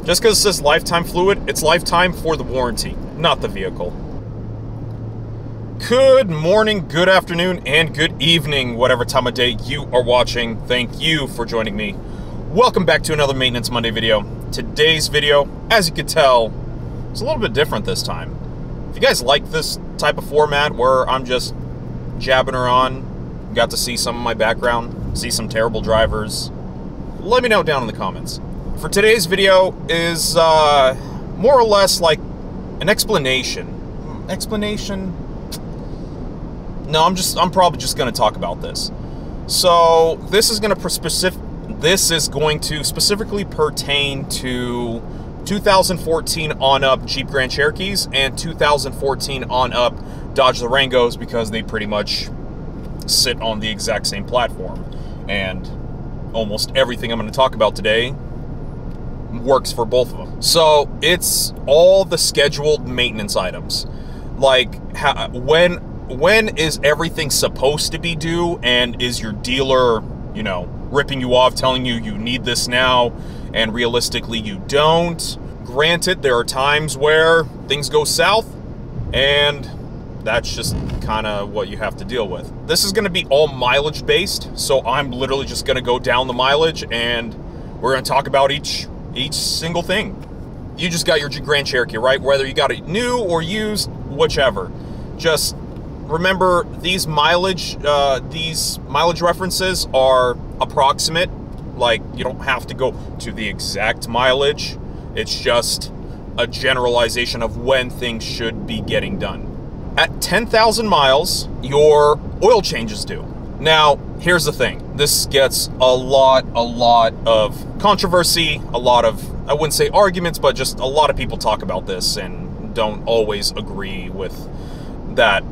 Just because it says lifetime fluid, it's lifetime for the warranty, not the vehicle. Good morning, good afternoon, and good evening, whatever time of day you are watching. Thank you for joining me. Welcome back to another Maintenance Monday video. Today's video, as you can tell, is a little bit different this time. If you guys like this type of format where I'm just jabbing her on, got to see some of my background, see some terrible drivers, let me know down in the comments. For today's video is more or less like an explanation. No, I'm probably just going to talk about this. So this is going to specifically pertain to 2014 on up Jeep Grand Cherokees and 2014 on up Dodge Durangos, because they pretty much sit on the exact same platform, and almost everything I'm going to talk about today works for both of them. So it's all the scheduled maintenance items, like when is everything supposed to be due, and is your dealer, you know, ripping you off, telling you you need this now, and realistically you don't. Granted, there are times where things go south, and that's just kind of what you have to deal with. This is going to be all mileage based, so I'm literally just going to go down the mileage, and we're going to talk about each single thing. You just got your Jeep Grand Cherokee, right? Whether you got it new or used, whichever. Just remember, these mileage references are approximate. Like, you don't have to go to the exact mileage. It's just a generalization of when things should be getting done. At 10,000 miles, your oil change is due. Now, here's the thing. This gets a lot of controversy, a lot of, I wouldn't say arguments, but just a lot of people talk about this and don't always agree with that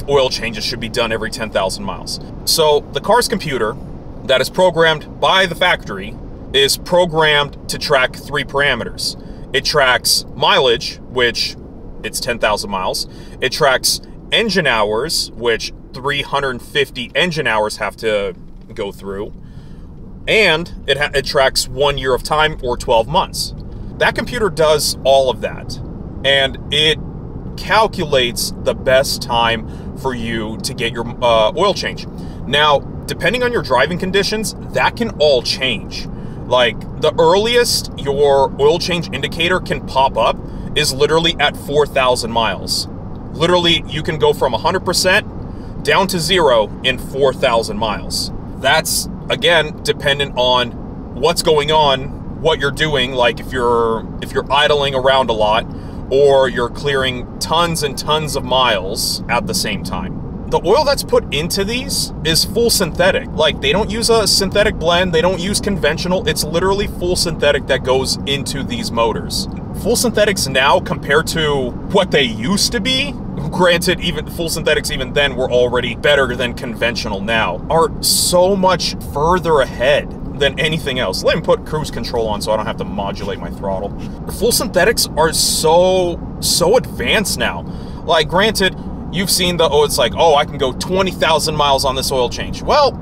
oil changes should be done every 10,000 miles. So the car's computer that is programmed by the factory is programmed to track three parameters. It tracks mileage, which it's 10,000 miles. It tracks engine hours, which 350 engine hours have to go through. And it tracks 1 year of time, or 12 months. That computer does all of that. And it calculates the best time for you to get your oil change. Now, depending on your driving conditions, that can all change. Like, the earliest your oil change indicator can pop up is literally at 4,000 miles. Literally, you can go from 100% down to 0 in 4,000 miles. That's, again, dependent on what's going on, what you're doing. Like, if you're idling around a lot, or you're clearing tons and tons of miles at the same time. The oil that's put into these is full synthetic. Like, they don't use a synthetic blend, they don't use conventional, it's literally full synthetic that goes into these motors. Full synthetics now, compared to what they used to be, granted, even full synthetics even then were already better than conventional now, are so much further ahead than anything else. Let me put cruise control on so I don't have to modulate my throttle. Full synthetics are so advanced now. Like, granted, you've seen it's like, oh, I can go 20,000 miles on this oil change. Well,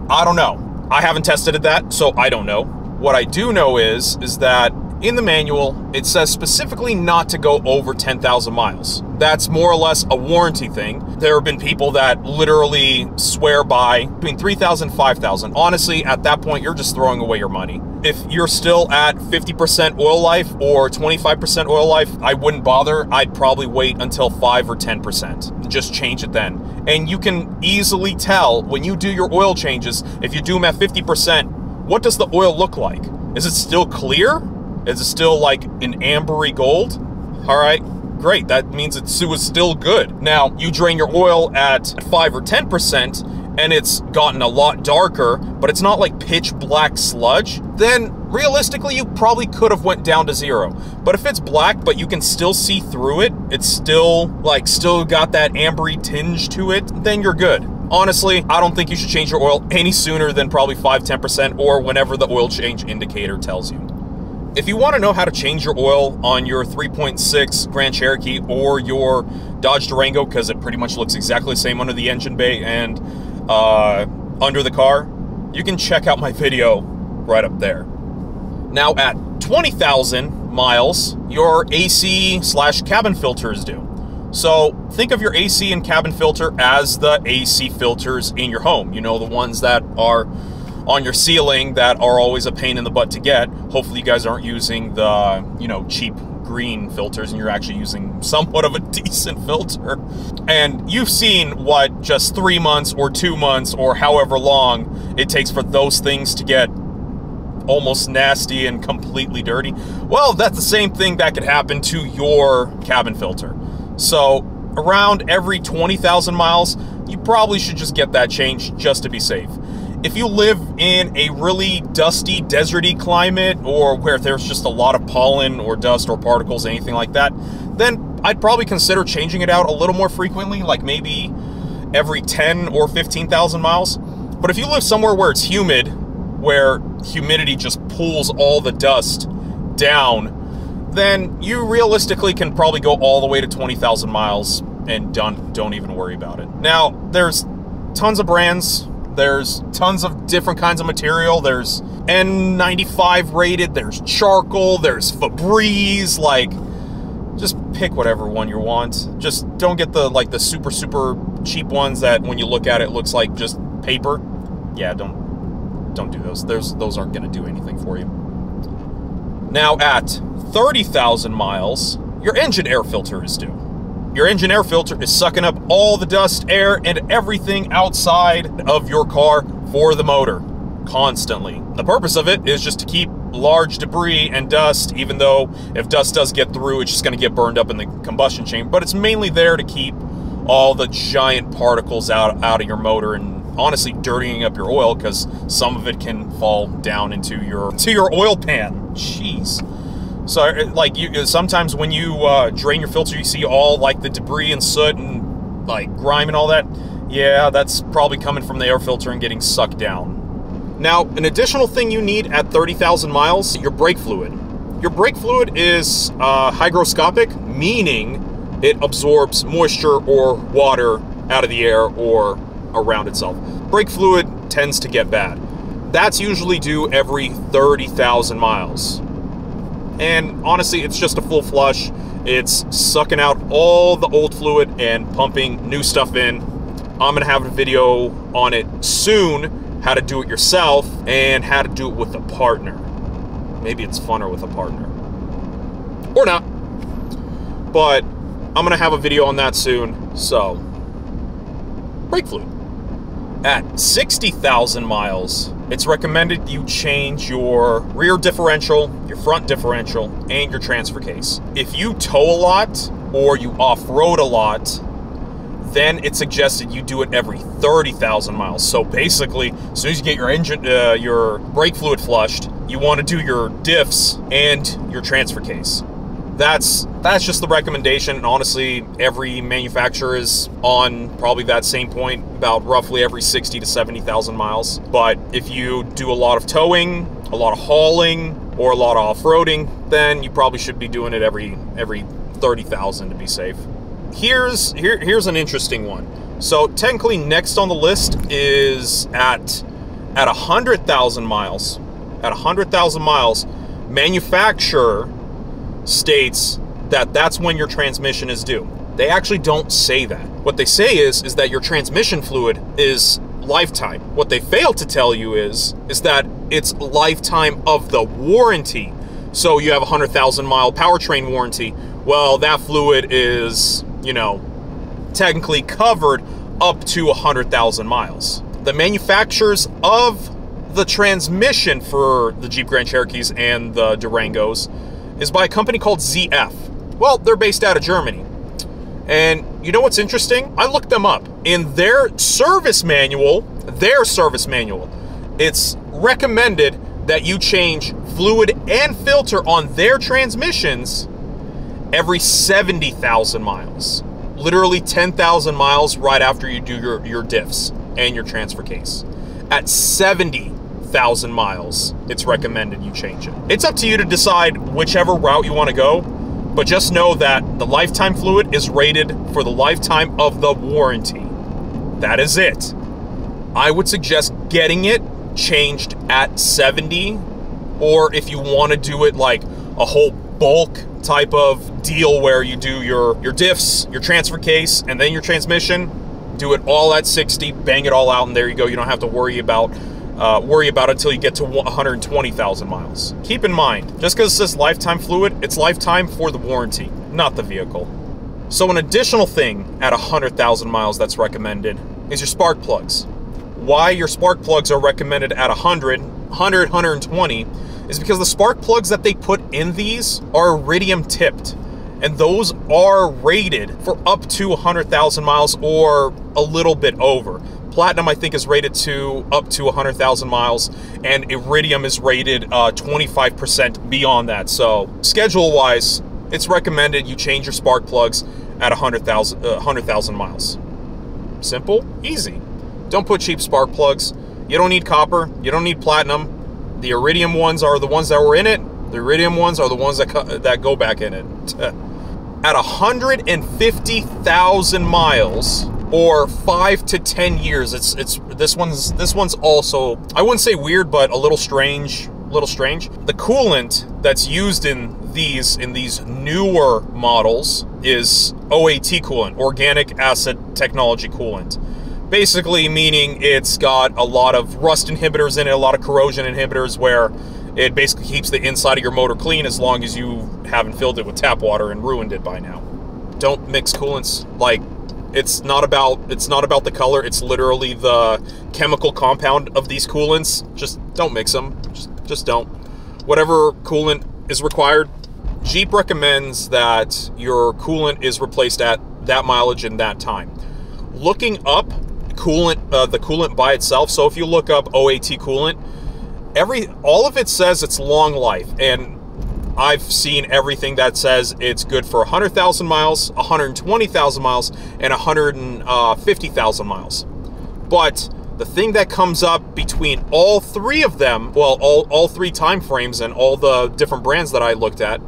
I don't know. I haven't tested that, so I don't know. What I do know is that in the manual, it says specifically not to go over 10,000 miles. That's more or less a warranty thing. There have been people that literally swear by between 3,000 and 5,000. Honestly, at that point, you're just throwing away your money. If you're still at 50% oil life or 25% oil life, I wouldn't bother. I'd probably wait until 5 or 10%. Just change it then. And you can easily tell when you do your oil changes, if you do them at 50%, what does the oil look like? Is it still clear? Is it still like an ambery gold? All right, great. That means it was still good. Now, you drain your oil at 5 or 10%, and it's gotten a lot darker, but it's not like pitch black sludge, then realistically, you probably could have went down to 0. But if it's black, but you can still see through it, it's still got that ambery tinge to it, then you're good. Honestly, I don't think you should change your oil any sooner than probably 5-10% or whenever the oil change indicator tells you. If you want to know how to change your oil on your 3.6 Grand Cherokee or your Dodge Durango, because it pretty much looks exactly the same under the engine bay and under the car, you can check out my video right up there. Now at 20,000 miles your AC/cabin filter is due. So think of your AC and cabin filter as the AC filters in your home. You know, the ones that are on your ceiling that are always a pain in the butt to get. Hopefully you guys aren't using the, you know, cheap green filters and you're actually using somewhat of a decent filter. And you've seen what just 3 months or 2 months or however long it takes for those things to get almost nasty and completely dirty. Well, that's the same thing that could happen to your cabin filter. So around every 20,000 miles, you probably should just get that changed just to be safe. If you live in a really dusty, deserty climate, or where there's just a lot of pollen or dust or particles, anything like that, then I'd probably consider changing it out a little more frequently, like maybe every 10 or 15,000 miles. But if you live somewhere where it's humid, where humidity just pulls all the dust down, then you realistically can probably go all the way to 20,000 miles and don't even worry about it. Now, there's tons of brands. There's tons of different kinds of material. There's N95 rated, there's charcoal, there's Febreze. Like, just pick whatever one you want. Just don't get the, like, the super cheap ones that when you look at it looks like just paper. Yeah, don't do those. Those aren't gonna do anything for you. Now at 30,000 miles, your engine air filter is due. Your engine air filter is sucking up all the dust, air, and everything outside of your car for the motor, constantly. The purpose of it is just to keep large debris and dust, even though if dust does get through, it's just gonna get burned up in the combustion chamber, but it's mainly there to keep all the giant particles out of your motor and honestly dirtying up your oil, because some of it can fall down into your oil pan. Jeez. So, like, sometimes when you drain your filter, you see all, like, the debris and soot and, like, grime and all that. Yeah, that's probably coming from the air filter and getting sucked down. Now, an additional thing you need at 30,000 miles, your brake fluid. Your brake fluid is hygroscopic, meaning it absorbs moisture or water out of the air or around itself. Brake fluid tends to get bad. That's usually due every 30,000 miles. And honestly, it's just a full flush. It's sucking out all the old fluid and pumping new stuff in. I'm gonna have a video on it soon, how to do it yourself and how to do it with a partner. Maybe it's funner with a partner. Or not. But I'm gonna have a video on that soon, so brake fluid. At 60,000 miles, it's recommended you change your rear differential, your front differential, and your transfer case. If you tow a lot or you off-road a lot, then it's suggested you do it every 30,000 miles. So basically, as soon as you get your engine, your brake fluid flushed, you want to do your diffs and your transfer case. That's just the recommendation, and honestly, every manufacturer is on probably that same point, about roughly every 60 to 70,000 miles. But if you do a lot of towing, a lot of hauling, or a lot of off-roading, then you probably should be doing it every 30,000 to be safe. Here's an interesting one. So technically, next on the list is at 100,000 miles. At 100,000 miles, manufacturer states that that's when your transmission is due. They actually don't say that. What they say is that your transmission fluid is lifetime. What they fail to tell you is that it's lifetime of the warranty. So you have a 100,000 mile powertrain warranty. Well, that fluid is, you know, technically covered up to 100,000 miles. The manufacturers of the transmission for the Jeep Grand Cherokees and the Durangos is by a company called ZF. Well, they're based out of Germany. And you know what's interesting? I looked them up. In their service manual, it's recommended that you change fluid and filter on their transmissions every 70,000 miles. Literally 10,000 miles right after you do your diffs and your transfer case. At 70,000 miles, it's recommended you change it. It's up to you to decide whichever route you want to go, but just know that the lifetime fluid is rated for the lifetime of the warranty. That is it. I would suggest getting it changed at 70, or if you want to do it like a whole bulk type of deal where you do your diffs, your transfer case, and then your transmission, do it all at 60, bang it all out, and there you go. You don't have to worry about it until you get to 120,000 miles. Keep in mind, just because it says lifetime fluid, it's lifetime for the warranty, not the vehicle. So an additional thing at 100,000 miles that's recommended is your spark plugs. Why your spark plugs are recommended at 120 is because the spark plugs that they put in these are Iridium tipped, and those are rated for up to 100,000 miles or a little bit over. Platinum, I think, is rated to up to 100,000 miles, and Iridium is rated 25% beyond that. So schedule-wise, it's recommended you change your spark plugs at 100,000 miles. Simple, easy. Don't put cheap spark plugs. You don't need copper. You don't need platinum. The Iridium ones are the ones that were in it. The Iridium ones are the ones that go back in it. At 150,000 miles or 5 to 10 years, this one's also, I wouldn't say weird, but a little strange. The coolant that's used in these newer models is OAT coolant, organic acid technology coolant. Basically meaning it's got a lot of rust inhibitors in it, a lot of corrosion inhibitors, where it basically keeps the inside of your motor clean as long as you haven't filled it with tap water and ruined it by now. Don't mix coolants. Like, it's not about the color, it's literally the chemical compound of these coolants. Just don't mix them. Just don't. Whatever coolant is required, Jeep recommends that your coolant is replaced at that mileage and that time. Looking up coolant, the coolant by itself, so if you look up OAT coolant, all of it says it's long life, and I've seen everything that says it's good for 100,000 miles, 120,000 miles, and 150,000 miles. But the thing that comes up between all three of them, well, all three time frames and all the different brands that I looked at,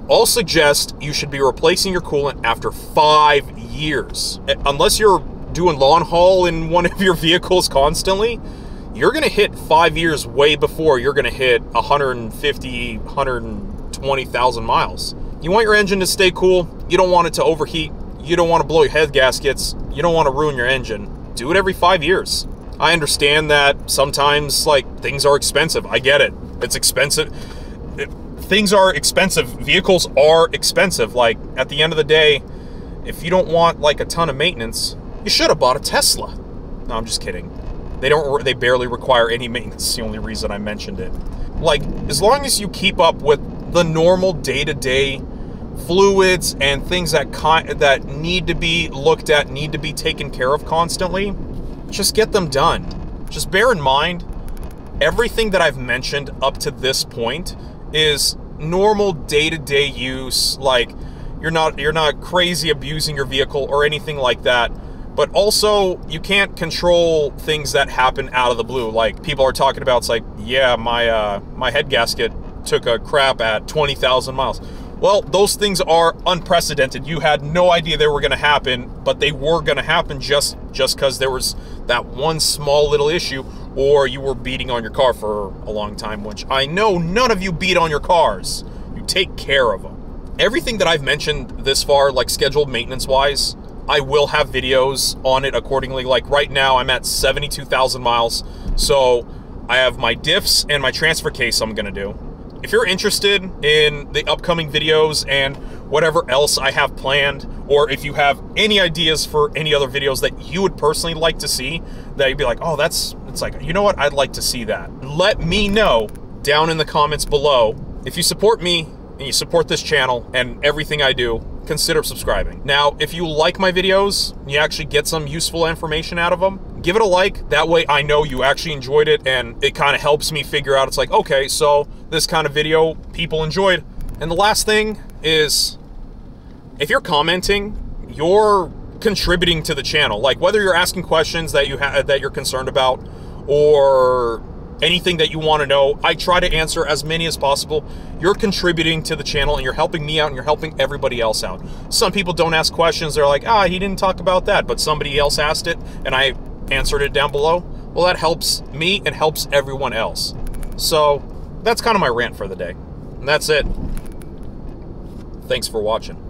all suggest you should be replacing your coolant after 5 years. Unless you're doing lawn haul in one of your vehicles constantly, you're gonna hit 5 years way before you're gonna hit 150, 120,000 miles. You want your engine to stay cool. You don't want it to overheat. You don't want to blow your head gaskets. You don't want to ruin your engine. Do it every 5 years. I understand that sometimes, like, things are expensive. I get it. It's expensive. Things are expensive. Vehicles are expensive. Like, at the end of the day, if you don't want, like, a ton of maintenance, you should have bought a Tesla. No, I'm just kidding. They barely require any maintenance. It's the only reason I mentioned it. Like, as long as you keep up with the normal day-to-day fluids and things that need to be looked at, need to be taken care of constantly, just get them done. Just bear in mind, everything that I've mentioned up to this point is normal day-to-day use. Like, you're not crazy abusing your vehicle or anything like that. But also, you can't control things that happen out of the blue. Like, people are talking about, it's like, yeah, my head gasket took a crap at 20,000 miles. Well, those things are unprecedented. You had no idea they were going to happen, but they were going to happen just because there was that one small little issue, or you were beating on your car for a long time, which I know none of you beat on your cars. You take care of them. Everything that I've mentioned this far, like scheduled maintenance-wise, I will have videos on it accordingly. Like right now, I'm at 72,000 miles, so I have my diffs and my transfer case I'm going to do. If you're interested in the upcoming videos and whatever else I have planned, or if you have any ideas for any other videos that you would personally like to see, that you'd be like, oh, it's like, you know what, I'd like to see that. Let me know down in the comments below. If you support me and you support this channel and everything I do, consider subscribing. Now, if you like my videos, you actually get some useful information out of them, give it a like. That way I know you actually enjoyed it, and it kind of helps me figure out, it's like, okay, so this kind of video people enjoyed. And the last thing is, if you're commenting, you're contributing to the channel. Like, whether you're asking questions that you're concerned about, or anything that you want to know, I try to answer as many as possible. You're contributing to the channel, and you're helping me out, and you're helping everybody else out. Some people don't ask questions. They're like, he didn't talk about that, but somebody else asked it, and I answered it down below. Well, that helps me and helps everyone else. So that's kind of my rant for the day. And that's it. Thanks for watching.